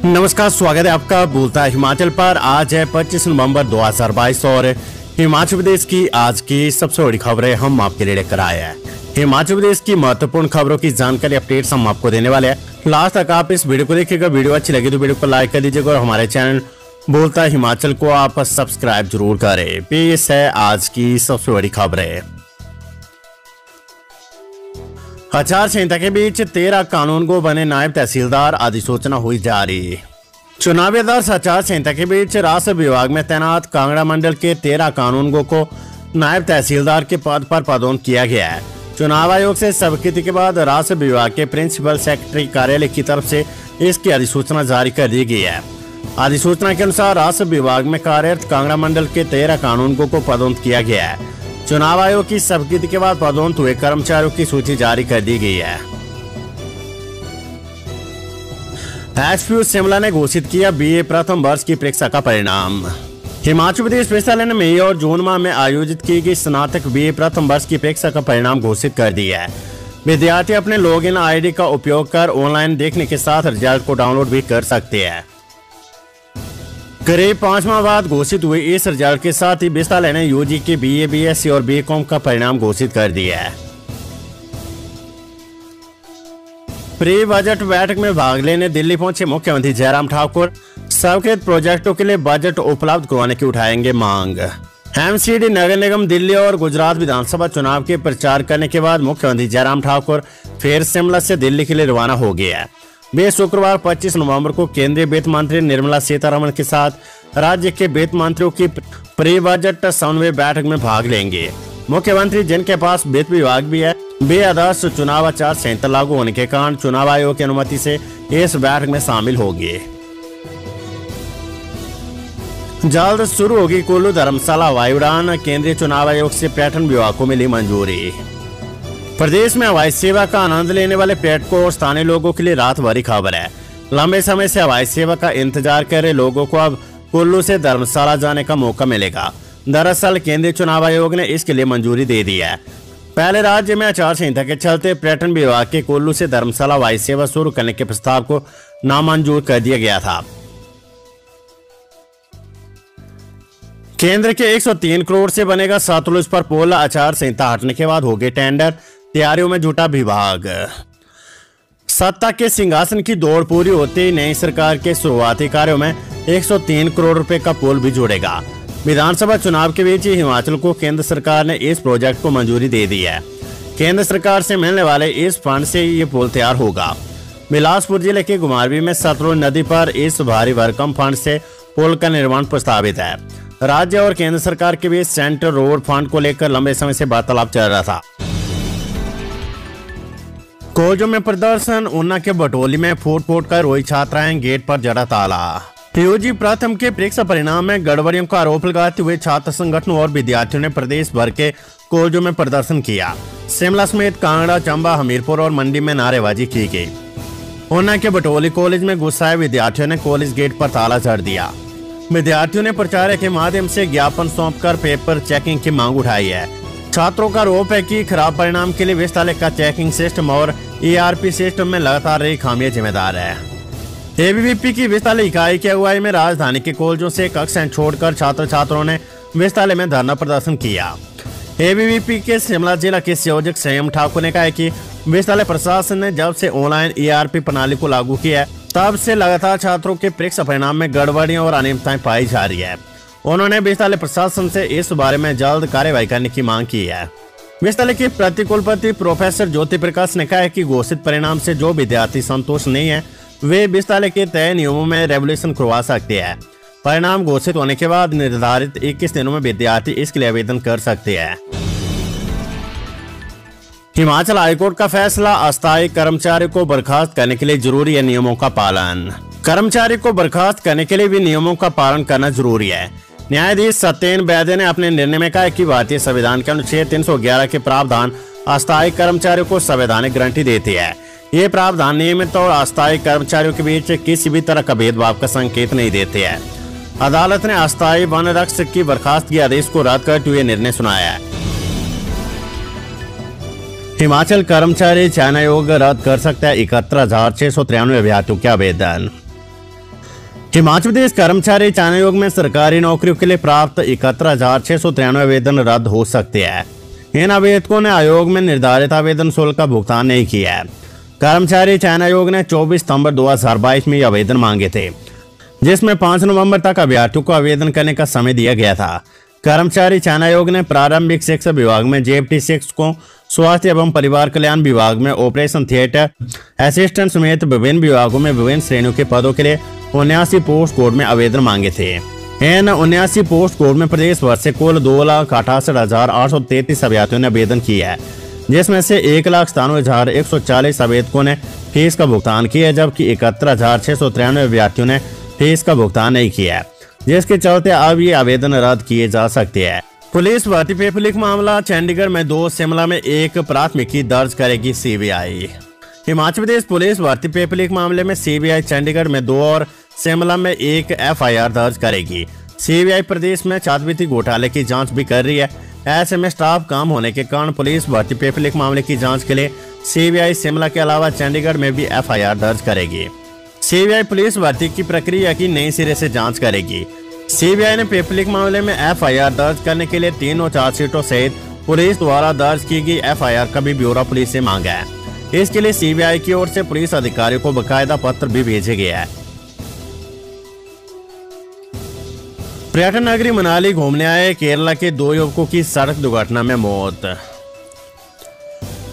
नमस्कार, स्वागत है आपका बोलता है हिमाचल पर। आज है 25 नवंबर 2022 और हिमाचल प्रदेश की आज की सबसे बड़ी खबरें हम आपके लिए लेकर आए हैं। हिमाचल प्रदेश की महत्वपूर्ण खबरों की जानकारी अपडेट्स हम आपको देने वाले हैं। लास्ट तक आप इस वीडियो को देखिएगा। वीडियो अच्छी लगी तो वीडियो को लाइक कर दीजिएगा और हमारे चैनल बोलता है हिमाचल को आप सब्सक्राइब जरूर करें। पेश है आज की सबसे बड़ी खबरें। आचार संहिता के बीच 13 कानून को बने नायब तहसीलदार, अधिसूचना हुई जारी। चुनावी आदर्श आचार संहिता के बीच राजस्व विभाग में तैनात कांगड़ा मंडल के 13 कानूनगों को नायब तहसीलदार के पद पर पदोन्नत किया गया है। चुनाव आयोग से स्वीकृति के बाद राजस्व विभाग के प्रिंसिपल सेक्रेटरी कार्यालय की तरफ से इसकी अधिसूचना जारी कर दी गई है। अधिसूचना के अनुसार राजस्व विभाग में कार्यरत कांगड़ा मंडल के 13 कानूनगों को पदोन्नत किया गया है। चुनाव आयोग की स्वीकृति के बाद पदोन्नत हुए कर्मचारियों की सूची जारी कर दी गई है। एसपीयू शिमला ने घोषित किया बीए प्रथम वर्ष की परीक्षा का परिणाम। हिमाचल प्रदेश विश्वविद्यालय ने मई और जून माह में आयोजित की गई स्नातक बीए प्रथम वर्ष की परीक्षा का परिणाम घोषित कर दिया है। विद्यार्थी अपने लॉगिन आईडी का उपयोग कर ऑनलाइन देखने के साथ रिजल्ट को डाउनलोड भी कर सकते हैं। करीब 5 माह बाद घोषित हुए इस रिजल्ट के साथ ही विश्वविद्यालय ने यूजी के बीए, बीएससी और बीकॉम का परिणाम घोषित कर दिया है। प्री बजट बैठक में भाग लेने दिल्ली पहुंचे मुख्यमंत्री जयराम ठाकुर। स्वीकृत प्रोजेक्टों के लिए बजट उपलब्ध करवाने की उठाएंगे मांग। एमसीडी नगर निगम दिल्ली और गुजरात विधानसभा चुनाव के प्रचार करने के बाद मुख्यमंत्री जयराम ठाकुर फिर शिमला से दिल्ली के लिए रवाना हो गए हैं। वे शुक्रवार 25 नवंबर को केंद्रीय वित्त मंत्री निर्मला सीतारमण के साथ राज्य के वित्त मंत्रियों की प्री बजट समन्वय बैठक में भाग लेंगे। मुख्यमंत्री, जिनके पास वित्त विभाग भी है, वे आदर्श चुनाव आचार संहिता लागू होने के कारण चुनाव आयोग की अनुमति से इस बैठक में शामिल होंगे। जल्द शुरू होगी कुल्लू धर्मशाला हवाई उड़ान। केंद्रीय चुनाव आयोग से पर्यटन विभाग को मिली मंजूरी। प्रदेश में हवाई सेवा का आनंद लेने वाले पर्यटकों और स्थानीय लोगों के लिए राहत भरी खबर है। लंबे समय से हवाई सेवा का इंतजार कर रहे लोगों को अब कुल्लू से धर्मशाला जाने का मौका मिलेगा। दरअसल केंद्रीय चुनाव आयोग ने इसके लिए मंजूरी दे दी है। पहले राज्य में आचार संहिता के चलते पर्यटन विभाग के कुल्लू से धर्मशाला हवाई सेवा शुरू करने के प्रस्ताव को नामंजूर कर दिया गया था। केंद्र के 103 करोड़ से बनेगा सतलुज पर पुल। आचार संहिता हटने के बाद हो गए टेंडर, तैयारियों में जुटा विभाग। सत्ता के सिंहासन की दौड़ पूरी होते ही नई सरकार के शुरुआती कार्यों में 103 करोड़ रुपए का पुल भी जुड़ेगा। विधानसभा चुनाव के बीच ही हिमाचल को केंद्र सरकार ने इस प्रोजेक्ट को मंजूरी दे दी है। केंद्र सरकार से मिलने वाले इस फंड से ये पुल तैयार होगा। बिलासपुर जिले के घुमारवीं में सतलुज नदी पर इस भारी भरकम फंड से पुल का निर्माण प्रस्तावित है। राज्य और केंद्र सरकार के बीच सेंट्रल रोड फंड को लेकर लंबे समय से वार्तालाप चल रहा था। कॉलेजों में प्रदर्शन। ऊना के बटोली में फूट कर रोई छात्राएं, गेट पर जड़ा ताला। पीयूजी प्रथम के परीक्षा परिणाम में गड़बड़ियों का आरोप लगाते हुए छात्र संगठनों और विद्यार्थियों ने प्रदेश भर के कॉलेजों में प्रदर्शन किया। शिमला समेत कांगड़ा, चंबा, हमीरपुर और मंडी में नारेबाजी की गई। ऊना के बटोली कॉलेज में गुस्साए विद्यार्थियों ने कॉलेज गेट पर ताला जड़ दिया। विद्यार्थियों ने प्रचारक के माध्यम से ज्ञापन सौंपकर पेपर चेकिंग की मांग उठाई है। छात्रों का आरोप है कि खराब परिणाम के लिए विश्वविद्यालय का चेकिंग सिस्टम और ERP सिस्टम में लगातार रही खामियां जिम्मेदार है। ABVP की विश्वविद्यालय इकाई की अगुवाई में राजधानी के कॉलेजों से कक्षाएं छोड़कर छात्र छात्राओं ने विश्वविद्यालय में धरना प्रदर्शन किया। ABVP के शिमला जिला के संयोजक संयम ठाकुर ने कहा कि विश्वविद्यालय प्रशासन ने जब से ऑनलाइन ERP प्रणाली को लागू किया है, तब से लगातार छात्रों के परीक्षा परिणाम में गड़बड़ियां और अनियमितताएं पाई जा रही है। उन्होंने विश्वविद्यालय प्रशासन से इस बारे में जल्द कार्यवाही करने की मांग की है। विश्वविद्यालय के प्रतिकुलपति प्रोफेसर ज्योति प्रकाश ने कहा है कि घोषित परिणाम से जो विद्यार्थी संतुष्ट नहीं है, वे विश्वविद्यालय के तय नियमों में रेवोल्यूशन करवा सकते हैं। परिणाम घोषित होने के बाद निर्धारित 21 दिनों में विद्यार्थी इसके लिए आवेदन कर सकते हैं। हिमाचल हाईकोर्ट का फैसला। अस्थायी कर्मचारी को बर्खास्त करने के लिए जरूरी है नियमों का पालन। कर्मचारी को बर्खास्त करने के लिए भी नियमों का पालन करना जरूरी है। न्यायाधीश सत्येन वैद्य ने अपने निर्णय में कहा कि भारतीय संविधान के अनुच्छेद 311 के प्रावधान अस्थायी कर्मचारियों को संवैधानिक गारंटी देती है। ये प्रावधान नियमित और अस्थायी कर्मचारियों के बीच किसी भी तरह का भेदभाव का संकेत नहीं देते हैं। अदालत ने अस्थायी वन रक्षक की बर्खास्तगी आदेश को रद्द करते हुए निर्णय सुनाया है। हिमाचल कर्मचारी चयन आयोग रद्द कर सकता है 71,693 अभ्यर्थियों के आवेदन। हिमाचल प्रदेश कर्मचारी चयन आयोग में सरकारी नौकरियों के लिए प्राप्त 71,693 आवेदन रद्द हो सकते हैं। इन आवेदकों ने आयोग में निर्धारित आवेदन शुल्क का भुगतान नहीं किया है। कर्मचारी चयन आयोग ने 24 सितंबर 2022 में ये आवेदन मांगे थे, जिसमें 5 नवंबर तक अभ्यर्थियों को आवेदन करने का समय दिया गया था। कर्मचारी चयन आयोग ने प्रारंभिक शिक्षा विभाग में जेएफटी शिक्षकों, स्वास्थ्य एवं परिवार कल्याण विभाग में ऑपरेशन थिएटर असिस्टेंट समेत विभिन्न विभागों में विभिन्न श्रेणियों के पदों के लिए 79 पोस्ट कोड में आवेदन मांगे थे। इन 79 पोस्ट कोड में प्रदेश भर से कुल 2,68,833 अभ्यर्थियों ने आवेदन किया है, जिसमें से 1,97,140 आवेदकों ने फीस का भुगतान किया, जबकि 71,693 अभ्यर्थियों ने फीस का भुगतान नहीं किया, जिसके चलते अब ये आवेदन रद्द किए जा सकते हैं। पुलिस भर्ती पेपर लीक मामला, चंडीगढ़ में 2, शिमला में 1 प्राथमिकी दर्ज करेगी सीबीआई। हिमाचल प्रदेश पुलिस भर्ती पेपर लीक मामले में सीबीआई चंडीगढ़ में 2 और शिमला में 1 एफआईआर दर्ज करेगी। सीबीआई प्रदेश में छात्रवृत्ति घोटाले की जांच भी कर रही है। ऐसे में स्टाफ कम होने के कारण पुलिस भर्ती पेपर लीक मामले की जांच के लिए सीबीआई शिमला के अलावा चंडीगढ़ में भी एफआईआर दर्ज करेगी। सीबीआई पुलिस भर्ती की प्रक्रिया की नई सिरे से जांच करेगी। सीबीआई ने पेपर लीक मामले में एफआईआर दर्ज करने के लिए 3 और चार्जशीटों सहित पुलिस द्वारा दर्ज की गई एफआईआर का भी ब्यौरा पुलिस से मांगा है। इसके लिए सीबीआई की ओर से पुलिस अधिकारियों को बकायदा पत्र भी भेजे गया है। पर्यटन नगरी मनाली घूमने आए केरला के 2 युवकों की सड़क दुर्घटना में मौत।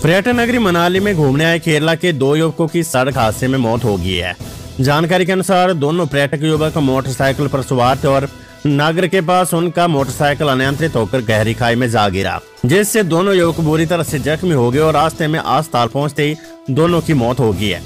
पर्यटन नगरी मनाली में घूमने आए केरला के 2 युवकों की सड़क हादसे में मौत हो गई है। जानकारी के अनुसार दोनों पर्यटक युवक मोटरसाइकिल पर सवार थे और नगर के पास उनका मोटरसाइकिल अनियंत्रित होकर गहरी खाई में जा गिरा, जिससे दोनों युवक बुरी तरह से जख्मी हो गए और रास्ते में अस्पताल पहुंचते ही दोनों की मौत हो गई है।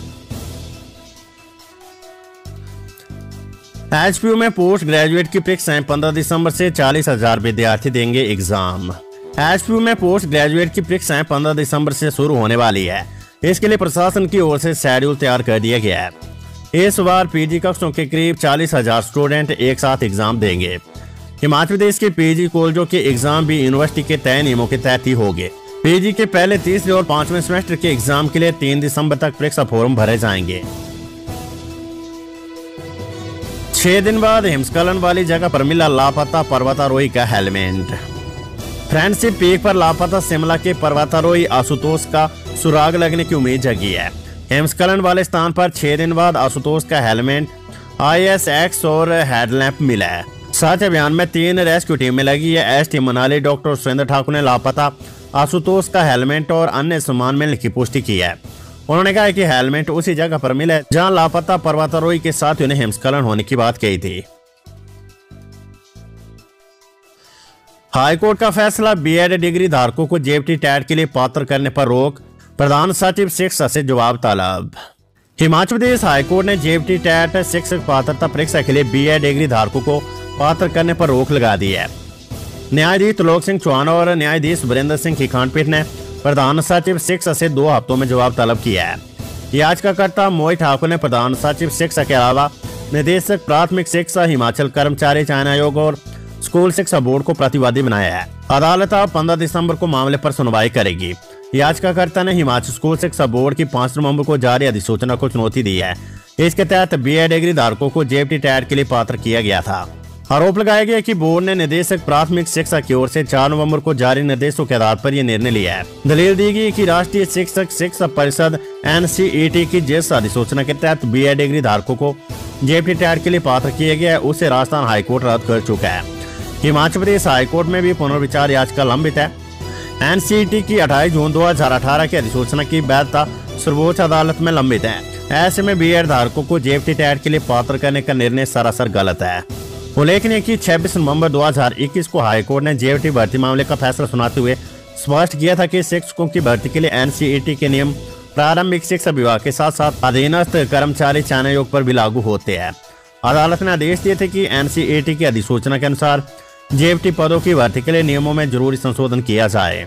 एचपीयू में पोस्ट ग्रेजुएट की परीक्षाएं 15 दिसंबर से 40,000 विद्यार्थी देंगे एग्जाम। एचपीयू में पोस्ट ग्रेजुएट की परीक्षाएं 15 दिसंबर से शुरू होने वाली है। इसके लिए प्रशासन की ओर से शेड्यूल तैयार कर दिया गया है। इस बार पीजी कक्षों के करीब 40,000 स्टूडेंट एक साथ एग्जाम देंगे। हिमाचल प्रदेश के पीजी कॉलेजों के एग्जाम भी यूनिवर्सिटी के तय नियमों के तहत ही होंगे। पीजी के पहले, तीसरे और 5वें सेमेस्टर के एग्जाम के लिए 3 दिसंबर तक परीक्षा फॉर्म भरे जाएंगे। 6 दिन बाद हिमस्खलन वाली जगह पर मिला लापता पर्वतारोही का हेलमेट। फ्रेंडशिप पीक पर लापता शिमला के पर्वतारोही आशुतोष का सुराग लगने की उम्मीद जगी है। हिमस्खलन वाले स्थान पर 6 दिन बाद आशुतोष का हेलमेट, ISX और हेडलैम्प मिला है। सर्च अभियान में 3 रेस्क्यू टीमें लगी है। एसटी मनाली डॉक्टर सुरेंद्र ठाकुर ने लापता आशुतोष का हेलमेट और अन्य सामान मिलने की पुष्टि की है। उन्होंने कहा कि हेलमेट उसी जगह पर मिला है जहां लापता पर्वतारोही के साथ उन्हें हिमस्खलन होने की बात कही थी। हाईकोर्ट का फैसला, बीएड डिग्री धारकों को जेएफटी टेट के लिए पात्र करने पर रोक, प्रधान सचिव शिक्षा से जवाब तलब। हिमाचल प्रदेश हाईकोर्ट ने जेएफटी टेट शिक्षक पात्रता परीक्षा के लिए बीएड डिग्री धारकों को पात्र करने पर रोक लगा दी है। न्यायाधीश त्रिलोक सिंह चौहान और न्यायाधीश वीरेंद्र सिंह की खंडपीठ ने प्रधान सचिव शिक्षा से 2 हफ्तों में जवाब तलब किया है। याचिकाकर्ता मोहित ठाकुर ने प्रधान सचिव शिक्षा के अलावा निदेशक प्राथमिक शिक्षा, हिमाचल कर्मचारी चयन आयोग और स्कूल शिक्षा बोर्ड को प्रतिवादी बनाया है। अदालत अब 15 दिसंबर को मामले पर सुनवाई करेगी। याचिकाकर्ता ने हिमाचल स्कूल शिक्षा बोर्ड की 5 नवंबर को जारी अधिसूचना को चुनौती दी है। इसके तहत बीएड डिग्री धारकों को जेएफटी टेट के लिए पात्र किया गया था। आरोप लगाया गया कि बोर्ड ने निदेशक प्राथमिक शिक्षा की ओर से 4 नवंबर को जारी निर्देशों के आधार पर यह निर्णय लिया है। दलील दी गई कि राष्ट्रीय शिक्षक शिक्षा परिषद NCET की जिस अधिसूचना के तहत बीएड डिग्री धारकों को जेएफटी टेट के लिए पात्र किया गया है, उसे राजस्थान हाईकोर्ट रद्द कर चुका है। हिमाचल प्रदेश हाईकोर्ट में भी पुनर्विचार याचिका लंबित है। NCET की 28 जून 2018 की अधिसूचना की वैधता सर्वोच्च अदालत में लंबित है। ऐसे में बीएड धारकों को जेएफटी टेट के लिए पात्र करने का निर्णय सरासर गलत है। उल्लेखनीय कि 26 नवंबर 2021 को हाईकोर्ट ने जेएफटी भर्ती मामले का फैसला सुनाते हुए स्पष्ट किया था कि शिक्षकों की भर्ती के लिए NCET के नियम प्रारंभिक शिक्षा विभाग के साथ साथ अधीनस्थ कर्मचारी चयन आयोग पर भी लागू होते हैं। अदालत ने आदेश दिए थे कि NCET की अधिसूचना के अनुसार जेएफटी पदों की भर्ती के लिए नियमों में जरूरी संशोधन किया जाए।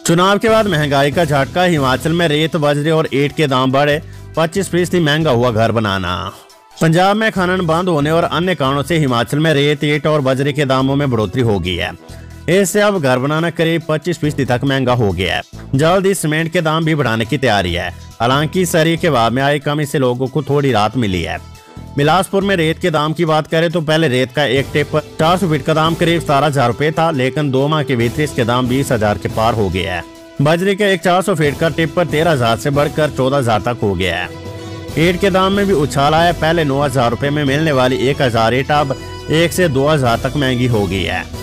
चुनाव के बाद महंगाई का झटका, हिमाचल में रेत, बजरी और ईंट के दाम बढ़े, 25% महंगा हुआ घर बनाना। पंजाब में खनन बंद होने और अन्य कारणों से हिमाचल में रेत, ईंट और बजरी के दामों में बढ़ोतरी हो गई है। इससे अब घर बनाना करीब 25% तक महंगा हो गया है। जल्द ही सीमेंट के दाम भी बढ़ाने की तैयारी है। हालांकि सरिये के भाव में आई कमी से लोगों को थोड़ी राहत मिली है। बिलासपुर में रेत के दाम की बात करें तो पहले रेत का एक टिप 400 फीट का दाम करीब 17,000 रुपए था, लेकिन 2 माह के भीतर इसके दाम 20,000 के पार हो गया है। बजरी का एक 400 फीट का टिप पर 13,000 से बढ़कर 14,000 तक हो गया है। ईंट के दाम में भी उछाल आया। पहले 9,000 रुपए में मिलने वाली 1,000 ईंट अब 1 से 2,000 तक महंगी हो गई है।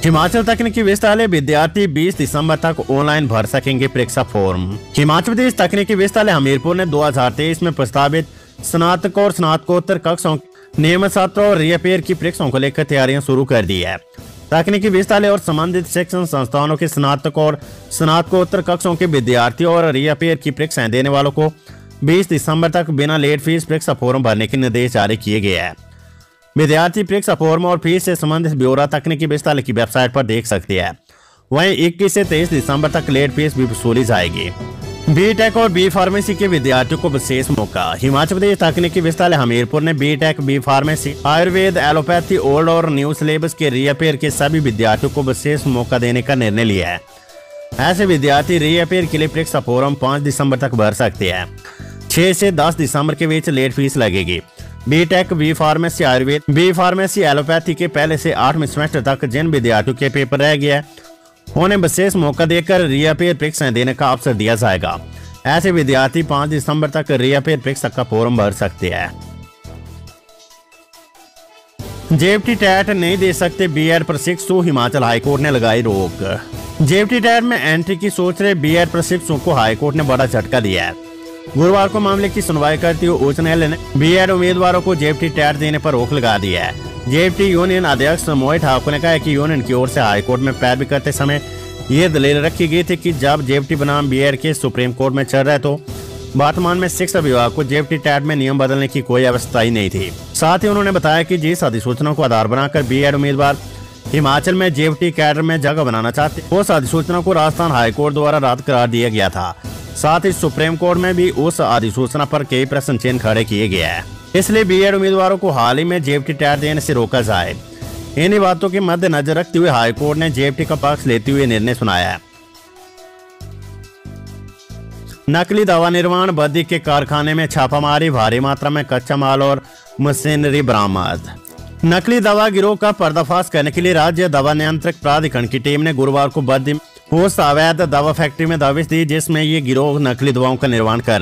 हिमाचल तकनीकी विश्वविद्यालय विद्यार्थी 20 दिसंबर तक ऑनलाइन भर सकेंगे परीक्षा फॉर्म। हिमाचल प्रदेश तकनीकी विश्वविद्यालय हमीरपुर ने 2023 में प्रस्तावित स्नातक और स्नातकोत्तर कक्षों नियमित सत्र और रीअपेयर की परीक्षाओं को लेकर तैयारियां शुरू कर दी है। तकनीकी विश्वविद्यालय और संबंधित शिक्षण संस्थानों के स्नातक और स्नातकोत्तर कक्षों के विद्यार्थियों और रीअपेयर की परीक्षाएं देने वालों को 20 दिसंबर तक बिना लेट फीस परीक्षा फॉर्म भरने के निर्देश जारी किए गए हैं। विद्यार्थी परीक्षा फॉर्म और फीस से संबंधित ब्यौरा तकनीकी विश्वविद्यालय की वेबसाइट पर देख सकते हैं। वहीं 21 से 23 दिसंबर तक लेट फीस भी वसूली जाएगी। बीटेक और बी फार्मेसी के विद्यार्थियों को विशेष मौका। हिमाचल प्रदेश तकनीकी विश्वविद्यालय हमीरपुर ने BTech, B pharmacy, Ayurveda, allopathy, old और न्यू सिलेबस के रीअपेयर के सभी विद्यार्थियों को विशेष मौका देने का निर्णय लिया है। ऐसे विद्यार्थी रीअपेयर के लिए परीक्षा फॉर्म 5 दिसंबर तक भर सकते हैं। 6 से 10 दिसंबर के बीच लेट फीस लगेगी। BTech, B pharmacy, Ayurveda, B pharmacy, allopathy के पहले से 8वें सेमेस्टर तक जिन विद्यार्थियों के पेपर रह गया उन्हें विशेष मौका देकर रीअपेयर परीक्षाएं देने का अवसर दिया जाएगा। ऐसे विद्यार्थी 5 दिसंबर तक रीअपेयर परीक्षा का फॉर्म भर सकते हैं। जेएफटी टेट नहीं दे सकते बीएड प्रशिक्षु, हिमाचल हाईकोर्ट ने लगाई रोक। जेएफटी टेट में एंट्री की सोच रहे बीएड प्रशिक्षुओं को हाईकोर्ट ने बड़ा झटका दिया है। गुरुवार को मामले की सुनवाई करते हुए उच्च न्यायालय ने बीएड उम्मीदवारों को जेएफटी टेट देने पर रोक लगा दी है। जेएफटी यूनियन अध्यक्ष मोहित ठाकुर ने कहा कि यूनियन की ओर से हाईकोर्ट में पैरवी करते समय ये दलील रखी गई थी कि जब जेएफटी बनाम बीएड के सुप्रीम कोर्ट में चल रहा है तो वर्तमान में शिक्षा विभाग को जेएफटी टेट में नियम बदलने की कोई व्यवस्था ही नहीं थी। साथ ही उन्होंने बताया कि जिस अधिसूचना को आधार बनाकर बीएड उम्मीदवार हिमाचल में जेएफटी कैडर में जगह बनाना चाहते उस अधिसूचना को राजस्थान हाईकोर्ट द्वारा रद्द करार दिया गया था। साथ ही सुप्रीम कोर्ट में भी उस अधिसूचना पर कई प्रश्न चिन्ह खड़े किए गए हैं। इसलिए बीएड उम्मीदवारों को हाल ही में जेएफटी टेट देने से रोका जाए। इन्हीं बातों के मद्देनजर रखते हुए हाईकोर्ट ने जेएफटी का पक्ष लेते हुए निर्णय सुनाया है। नकली दवा निर्माण बद्दी के कारखाने में छापामारी, भारी मात्रा में कच्चा माल और मशीनरी बरामद। नकली दवा गिरोह का पर्दाफाश करने के लिए राज्य दवा नियंत्रक प्राधिकरण की टीम ने गुरुवार को बद्दी उस अवैध दवा फैक्ट्री में दबिश दी जिसमें ये गिरोह नकली दवाओं का निर्माण कर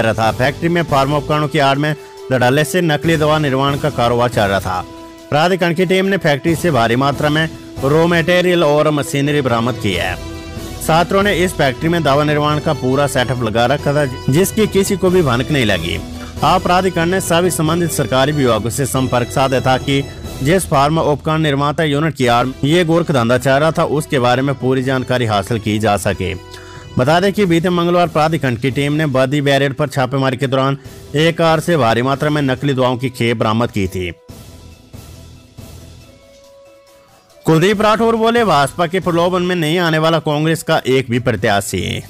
रहा था। फैक्ट्री में फार्मा उपकरणों की आड़ में धड़ल्ले से नकली दवा निर्माण का कारोबार चल रहा था। प्राधिकरण की टीम ने फैक्ट्री से भारी मात्रा में रॉ मटेरियल और मशीनरी बरामद की है। छात्रों ने इस फैक्ट्री में दवा निर्माण का पूरा सेटअप लगा रखा था जिसकी किसी को भी भनक नहीं लगी। प्राधिकरण ने सभी संबंधित सरकारी विभागों से संपर्क साधा था कि जिस फार्मा उपकरण निर्माता यूनिट की आड़ ये गोरख धंधा चल रहा था उसके बारे में पूरी जानकारी हासिल की जा सके। बता दें कि बीते मंगलवार प्राधिकरण की टीम ने बद्दी बैरियर पर छापेमारी के दौरान एक कार से भारी मात्रा में नकली दवाओं की खेप बरामद की थी। कुलदीप राठौर बोले, भाजपा के प्रलोभन में नहीं आने वाला कांग्रेस का एक भी प्रत्याशी।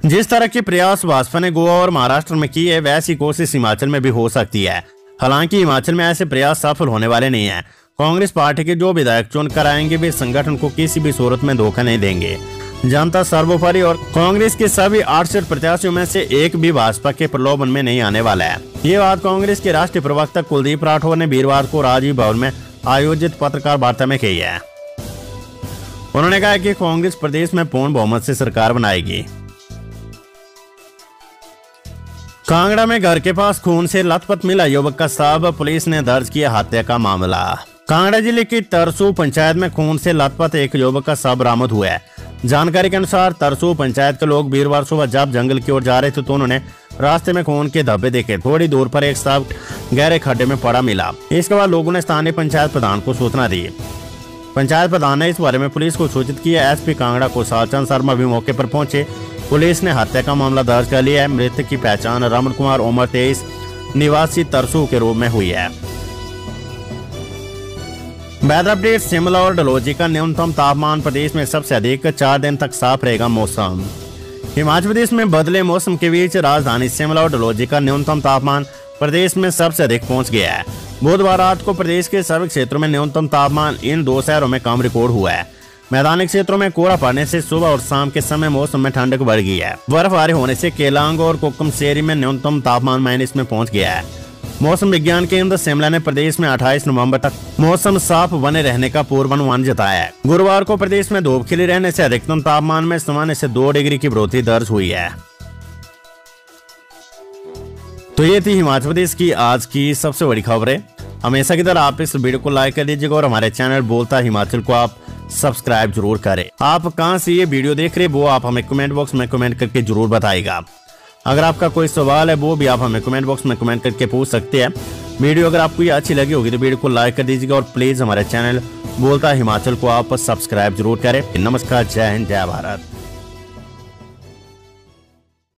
जिस तरह के प्रयास भाजपा ने गोवा और महाराष्ट्र में की है वैसी कोशिश हिमाचल में भी हो सकती है। हालांकि हिमाचल में ऐसे प्रयास सफल होने वाले नहीं है। कांग्रेस पार्टी के जो विधायक चुनकर आएंगे वे संगठन को किसी भी सूरत में धोखा नहीं देंगे। जनता सर्वोपरि और कांग्रेस के सभी 68 प्रत्याशियों में से एक भी भाजपा के प्रलोभन में नहीं आने वाला है। ये बात कांग्रेस के राष्ट्रीय प्रवक्ता कुलदीप राठौर ने वीरवार को राजीव भवन में आयोजित पत्रकार वार्ता में कही है। उन्होंने कहा कि कांग्रेस प्रदेश में पूर्ण बहुमत से सरकार बनाएगी। कांगड़ा में घर के पास खून से लथपथ मिला युवक का शव, पुलिस ने दर्ज किया हत्या का मामला। कांगड़ा जिले की तरसू पंचायत में खून से लथपथ एक युवक का शव बरामद हुआ है। जानकारी के अनुसार तरसू पंचायत के लोग वीरवार सुबह जब जंगल की ओर जा रहे थे तो उन्होंने रास्ते में खून के धब्बे देखे। थोड़ी दूर पर एक शव गहरे खड्डे में पड़ा मिला। इसके बाद लोगों ने स्थानीय पंचायत प्रधान को सूचना दी। पंचायत प्रधान ने इस बारे में पुलिस को सूचित किया। एसपी कांगड़ा कुशाल चंद शर्मा भी मौके पर पहुंचे। पुलिस ने हत्या का मामला दर्ज कर लिया है। मृतक की पहचान रमन कुमार उम्र 23 निवासी तरसू के रूप में हुई है। Weather update. शिमला और डलहौजी का न्यूनतम तापमान प्रदेश में सबसे अधिक 4 दिन तक साफ रहेगा मौसम। हिमाचल प्रदेश में बदले मौसम के बीच राजधानी शिमला और डलहौजी का न्यूनतम तापमान प्रदेश में सबसे अधिक पहुंच गया है। बुधवार रात को प्रदेश के सभी क्षेत्रों में न्यूनतम तापमान इन 2 शहरों में कम रिकॉर्ड हुआ है। मैदानी क्षेत्रों में कोहरा पड़ने से सुबह और शाम के समय मौसम में ठंडक बढ़ गई है। बर्फबारी होने से केलांग और कोकमसेरी में न्यूनतम तापमान माइनस में पहुंच गया है। मौसम विज्ञान केंद्र शिमला ने प्रदेश में 28 नवंबर तक मौसम साफ बने रहने का पूर्वानुमान जताया है। गुरुवार को प्रदेश में धूप खिली रहने से अधिकतम तापमान में सामान्य से 2 डिग्री की बढ़ोतरी दर्ज हुई है। तो ये थी हिमाचल प्रदेश की आज की सबसे बड़ी खबरें। हमेशा की तरह आप इस वीडियो को लाइक कर दीजिएगा और हमारे चैनल बोलता हिमाचल को आप सब्सक्राइब जरूर करें। आप कहां से ये वीडियो देख रहे हैं वो आप हमें कमेंट बॉक्स में कमेंट करके जरूर बताइएगा। अगर आपका कोई सवाल है वो भी आप हमें कमेंट बॉक्स में कमेंट करके पूछ सकते हैं। वीडियो अगर आपको ये अच्छी लगी होगी तो वीडियो को लाइक कर दीजिएगा और प्लीज हमारे चैनल बोलता हिमाचल को आप सब्सक्राइब जरूर करें। नमस्कार, जय हिंद, जय भारत।